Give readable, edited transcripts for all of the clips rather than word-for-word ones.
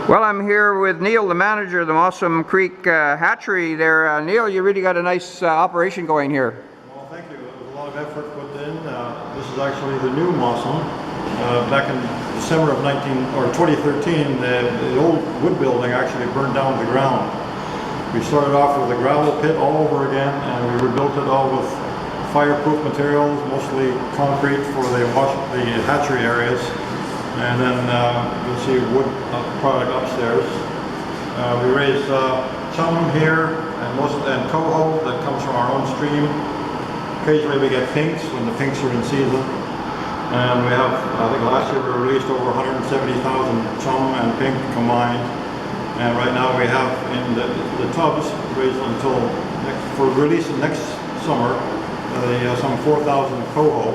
Well, I'm here with Neil, the manager of the Mossom Creek Hatchery there. Neil, you really got a nice operation going here. Well, thank you. There was a lot of effort put in. This is actually the new Mossom. Back in December of 2013, the old wood building actually burned down to the ground. We started off with a gravel pit all over again, and we rebuilt it all with fireproof materials, mostly concrete for the hatchery areas. And then you'll see wood product upstairs. We raise chum here and coho that comes from our own stream. Occasionally we get pinks when the pinks are in season. And we have, I think last year we released over 170,000 chum and pink combined. And right now we have in the tubs raised until for release next summer, some 4,000 coho.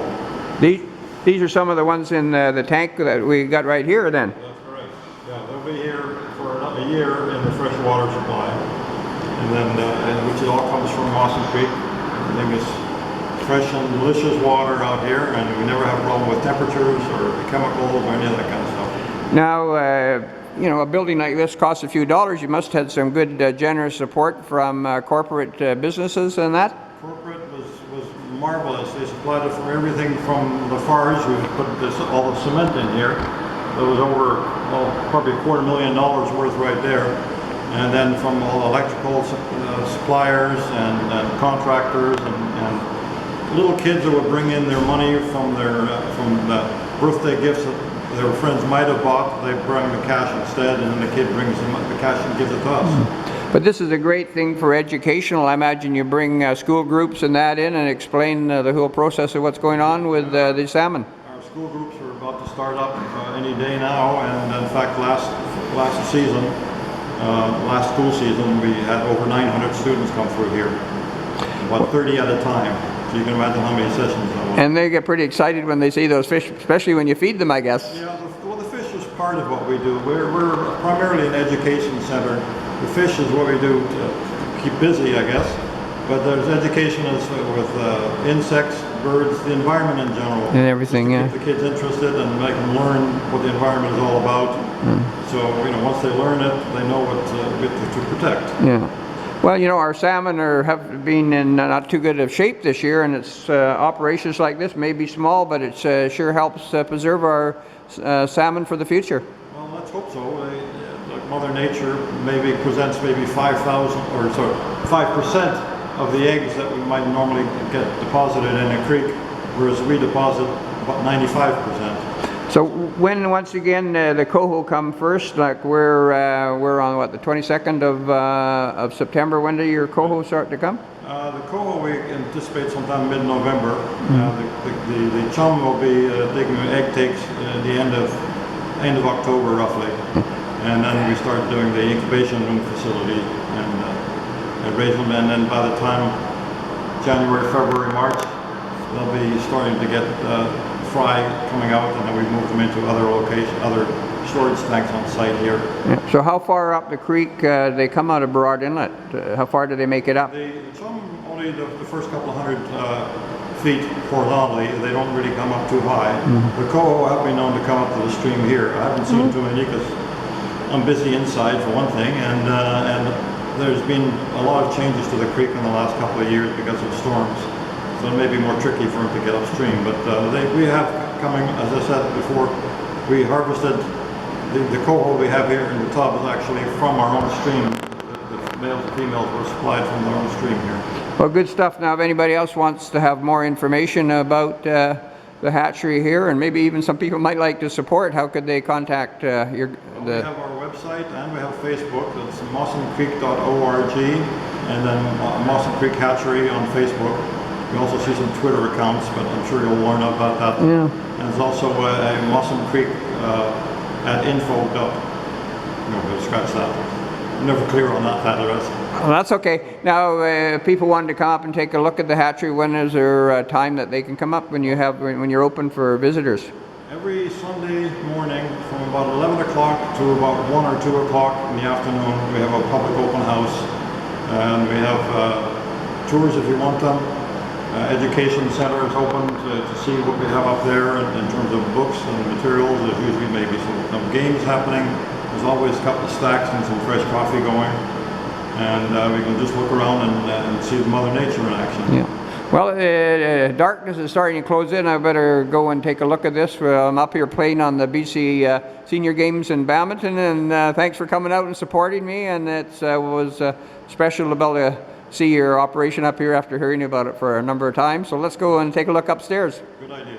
These are some of the ones in the tank that we got right here then? That's correct. Yeah, they'll be here for another year in the fresh water supply. And then, which all comes from Mossom Creek. I think it's fresh and delicious water out here, and we never have a problem with temperatures or chemicals or any of that kind of stuff. Now, you know, a building like this costs a few dollars. You must have had some good generous support from corporate businesses and that? Corporate was marvelous. They supplied us from everything from the FARs. We put all the cement in here. There was over, probably $250,000 worth right there. And then from all electrical suppliers and contractors and little kids that would bring in their money from the birthday gifts that their friends might have bought. They bring the cash instead, and then the kid brings the cash and gives it to us. But this is a great thing for educational. I imagine you bring school groups and that in and explain the whole process of what's going on with the salmon. Our school groups are about to start up any day now, and in fact last school season we had over 900 students come through here, about 30 at a time. So you can imagine how many sessions there were. And they get pretty excited when they see those fish, especially when you feed them, I guess. Yeah, the fish is part of what we do. We're primarily an education center. The fish is what we do to keep busy, I guess. But there's education with insects, birds, the environment in general. And everything, just to keep the kids interested and make them learn what the environment is all about. So, you know, once they learn it, they know what to protect. Yeah. Well, you know, our salmon have been in not too good of shape this year, and it's operations like this may be small, but it sure helps preserve our salmon for the future. Well, let's hope so. Like Mother Nature maybe presents 5% of the eggs that we might normally get deposited in a creek, whereas we deposit about 95%. So once again, the coho come first, like we're on what, the 22nd of September. When do your coho start to come? The coho we anticipate sometime mid-November. The chum will be taking egg takes at the end of October roughly, and then we start doing the incubation room facility and raise them, and then by the time January, February, March, they'll be starting to get fry coming out, and then we move them into other storage tanks on site here. Yeah. So how far up the creek they come out of Broad Inlet? How far do they make it up? The chum only the first couple of hundred feet horizontally. They don't really come up too high. The coho have been known to come up to the stream here. I haven't seen too many because I'm busy inside for one thing, and there's been a lot of changes to the creek in the last couple of years because of storms. So it may be more tricky for them to get upstream, but we have coming, as I said before, we harvested the coho we have here in the tub is actually from our own stream. The males and females were supplied from their own stream here. Well, good stuff. Now, if anybody else wants to have more information about the hatchery here, and maybe even some people might like to support, how could they contact We have our website and we have Facebook. It's mossomcreek.org, and then Mossom Creek Hatchery on Facebook. We also see some Twitter accounts, but I'm sure you'll learn about that. Yeah. And there's also a Mossom Creek at info. No, scratch that. I'm never clear on that address. Well, that's okay. Now, if people wanted to come up and take a look at the hatchery, when is there a time that they can come up when you're open for visitors? Every Sunday morning from about 11 o'clock to about 1 or 2 o'clock in the afternoon, we have a public open house, and we have tours if you want them. Education center is open to see what we have up there in terms of books and materials. There's usually maybe some games happening, There's always a couple of stacks and some fresh coffee going. And we can just look around and see Mother Nature in action. Yeah. Well, darkness is starting to close in. I better go and take a look at this. I'm up here playing on the BC Senior Games in Badminton, and thanks for coming out and supporting me. And it was special to be able to see your operation up here after hearing about it for a number of times. So let's go and take a look upstairs. Good idea.